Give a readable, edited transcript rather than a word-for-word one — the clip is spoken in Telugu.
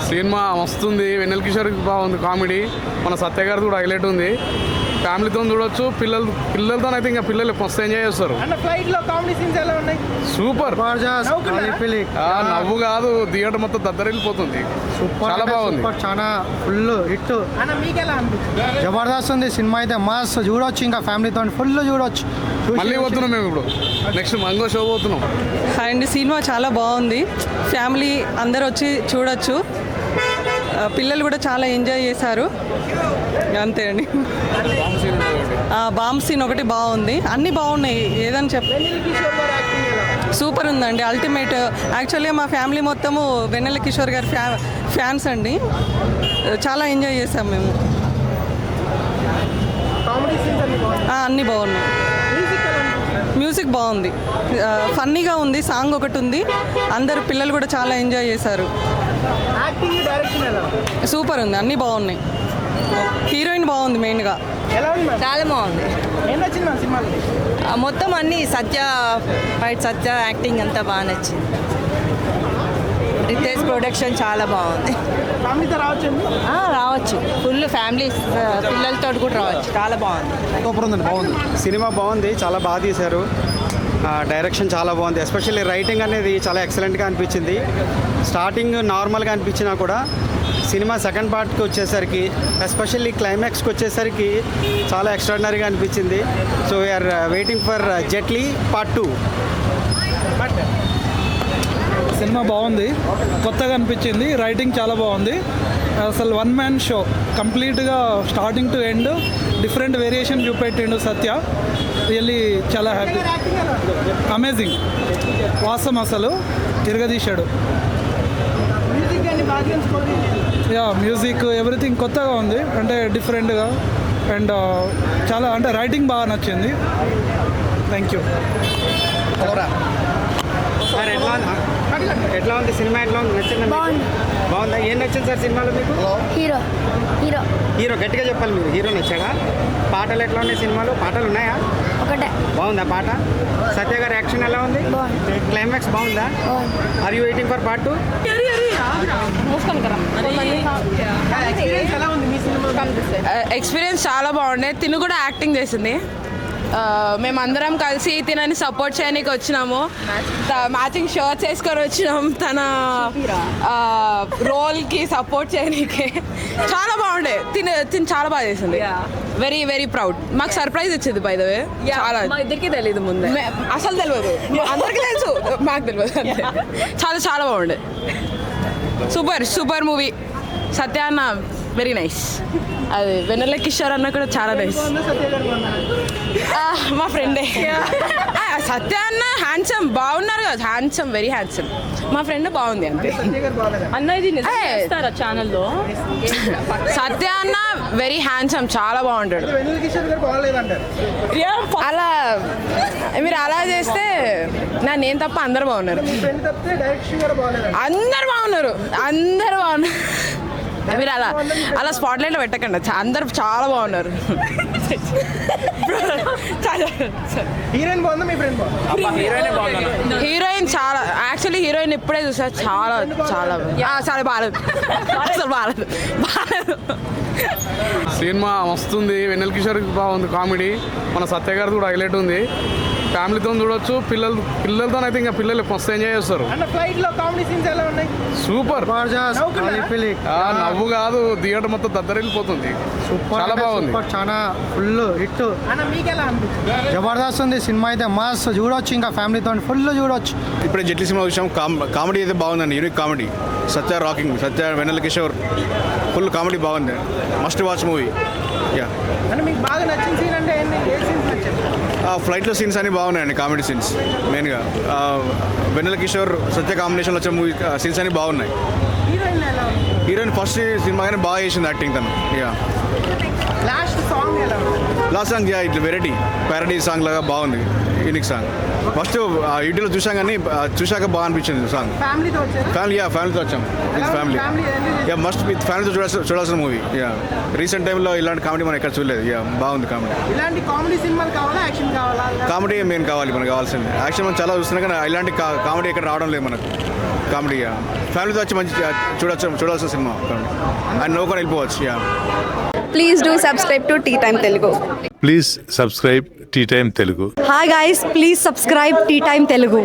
సినిమా వస్తుంది. వెన్నెల కిషోర్కి బాగుంది కామెడీ. మన సత్య గారిది కూడా హైలైట్ ఉంది. ఫ్యామిలీతో చూడొచ్చు. పిల్లలతో అయితే ఇంకా పిల్లలు మస్తు ఎంజాయ్ చేస్తారు. సూపర్. నవ్వు కాదు, థియేటర్ మొత్తం దద్దరిల్లిపోతుంది. చాలా బాగుంది. చాలా ఫుల్ హిట్. జబర్దస్త్ ఉంది సినిమా అయితే. మస్తు చూడొచ్చు. ఇంకా ఫ్యామిలీతో ఫుల్ చూడొచ్చు. మళ్ళీ పోతున్నాం మేము ఇప్పుడు. నెక్స్ట్ మంగో షో పోతున్నాం. అండ్ సినిమా చాలా బాగుంది. ఫ్యామిలీ అందరు వచ్చి చూడొచ్చు. పిల్లలు కూడా చాలా ఎంజాయ్ చేశారు. అంతే అండి. బాంబ్ సీన్ ఒకటి బాగుంది. అన్నీ బాగున్నాయి. ఏదని సూపర్ ఉందండి. అల్టిమేట్. యాక్చువల్గా మా ఫ్యామిలీ మొత్తము వెన్నెల కిషోర్ గారి ఫ్యాన్స్ అండి. చాలా ఎంజాయ్ చేసాం మేము. అన్నీ బాగున్నాయి. మ్యూజిక్ బాగుంది. ఫన్నీగా ఉంది. సాంగ్ ఒకటి ఉంది. అందరు పిల్లలు కూడా చాలా ఎంజాయ్ చేశారు. సూపర్ ఉంది. అన్నీ బాగున్నాయి. హీరోయిన్ బాగుంది మెయిన్గా. చాలా బాగుంది. మొత్తం అన్ని సత్య యాక్టింగ్ అంతా బాగా నచ్చింది. రితేష్ ప్రొడక్షన్ చాలా బాగుంది. రావచ్చు. ఫుల్ ఫ్యామిలీ పిల్లలతో కూడా రావచ్చు. చాలా బాగుంది. సూపర్ ఉందండి. బాగుంది. సినిమా బాగుంది. చాలా బాగా తీశారు. డైరెక్షన్ చాలా బాగుంది. ఎస్పెషల్లీ రైటింగ్ అనేది చాలా ఎక్సలెంట్గా అనిపించింది. స్టార్టింగ్ నార్మల్గా అనిపించినా కూడా సినిమా సెకండ్ పార్ట్కి వచ్చేసరికి, ఎస్పెషల్లీ క్లైమాక్స్కి వచ్చేసరికి చాలా ఎక్స్ట్రాడినరీగా అనిపించింది. So we're waiting for Jetlee part 2. సినిమా బాగుంది. కొత్తగా అనిపించింది. రైటింగ్ చాలా బాగుంది. అసలు వన్ మ్యాన్ షో కంప్లీట్గా starting to end different variation చూపెట్టిండు సత్య. రియల్లీ చాలా హ్యాపీ. అమేజింగ్. వాసం అసలు తిరగదీశాడు. మ్యూజిక్ ఎవ్రీథింగ్ కొత్తగా ఉంది. అంటే డిఫరెంట్గా. అండ్ చాలా అంటే రైటింగ్ బాగా నచ్చింది. Thank you. ఎట్లా ఉంది సినిమా? ఎట్లా ఉంది? నచ్చింది? బాగుందా? ఏం నచ్చింది సార్ సినిమాలో మీకు? హీరో గట్టిగా చెప్పాలి మీరు. హీరో నచ్చాడా? పాటలు ఎట్లా ఉన్నాయి సినిమాలో? పాటలు ఉన్నాయా? ఒకటే. బాగుందా పాట? సత్య గారి యాక్షన్ ఎలా ఉంది? క్లైమాక్స్ బాగుందా? Are you waiting for part 2? Experience చాలా బాగుండే. తిను కూడా యాక్టింగ్ చేసింది. మేమందరం కలిసి తినని సపోర్ట్ చేయడానికి వచ్చినాము. మ్యాచింగ్ షర్ట్స్ వేసుకొని వచ్చినాం. తన రోల్కి సపోర్ట్ చేయడానికి చాలా బాగుండే. తిని చాలా బాగా చేసింది. Very very proud. మాకు సర్ప్రైజ్ ఇచ్చింది బై ద వే. చాలా ఇద్దరికి తెలియదు ముందే. అసలు తెలియదు. అందరికీ తెలుసు, మాకు తెలియదు. చాలా చాలా బాగుండే. Super movie. సత్య అన్న వెరీ నైస్. అది వెన్నెల కిషోర్ అన్న కూడా చాలా నైస్. మా ఫ్రెండే. సత్య అన్న హ్యాండ్సమ్ బాగున్నారు కదా. Handsome, very handsome. మా ఫ్రెండ్ బాగుంది అంతే. అన్న ఇది ఛానల్లో సత్య అన్న వెరీ హ్యాండ్సమ్, చాలా బాగుంటాడు. అలా మీరు అలా చేస్తే నేను తప్ప అందరు బాగున్నారు. అందరు బాగున్నారు. మీరు అలా స్పాట్ లైట్లో పెట్టకండి. అందరు చాలా బాగున్నారు. హీరోయిన్ చాలా యాక్చువల్లీ హీరోయిన్ ఇప్పుడే చూసా. చాలా చాలా చాలా బాగాలేదు. అసలు బాగాలేదు. సినిమా వస్తుంది. వెన్నెల కిషోర్కి బాగుంది కామెడీ. మన సత్య గారిది కూడా హైలైట్ ఉంది. ఫ్యామిలీతో చూడొచ్చు. పిల్లలతో అయితే ఇంకా పిల్లలు మస్తు ఎంజాయ్ చేస్తారు. సూపర్. నవ్వు కాదు, థియేటర్ మొత్తం దద్దరిల్లిపోతుంది. చాలా బాగుంది. చాలా ఫుల్ హిట్. జబర్దస్త్ ఉంది సినిమా అయితే. మస్తు చూడొచ్చు. ఇంకా ఫ్యామిలీతో ఫుల్ చూడొచ్చు. ఇప్పుడే జెట్లీ సినిమా చూసాం. కామెడీ అయితే బాగుందండి. Unique comedy. Satya rocking. Satya, Vennela Kishore full comedy బాగుంది. Must watch movie. యా. ఫ్లైట్లో సీన్స్ అన్ని బాగున్నాయండి. కామెడీ సీన్స్ మెయిన్గా. వెన్నెల కిషోర్ సత్య కాంబినేషన్లో వచ్చే మూవీ సీన్స్ అన్ని బాగున్నాయి. హీరోయిన్ ఫస్ట్ సినిమా కానీ బాగా చేసింది యాక్టింగ్ తను. యా. లాస్ట్ సాంగ్ ఇట్లా వెరైటీ ప్యారడీ సాంగ్ లాగా బాగుంది. Unique song. ఫస్ట్ యూట్యూబ్లో చూసాం కానీ చూశాక బాగా అనిపించింది సాంగ్. ఫ్యామిలీతో వచ్చాం. With family. Yeah, must with ఫ్యామిలీతో చూడాల్సిన మూవీ. యా. రీసెంట్ టైంలో ఇలాంటి కామెడీ మనం ఎక్కడ చూడలేదు. యా, బాగుంది కామెడీ. కామెడీ మెయిన్ కావాలి మనకు కావాల్సింది. యాక్షన్ మనం చాలా చూస్తున్నాం కానీ ఇలాంటి కామెడీ ఎక్కడ రావడం లేదు మనకు. కామెడీ ఫ్యామిలీతో వచ్చి మంచి చూడాల్సిన సినిమా కామెడీ అండ్ నవ్వుకొని వెళ్ళిపోవచ్చు Please do subscribe to Tea Time Telugu. Please subscribe tea time Telugu. Hi guys, please subscribe Tea Time Telugu.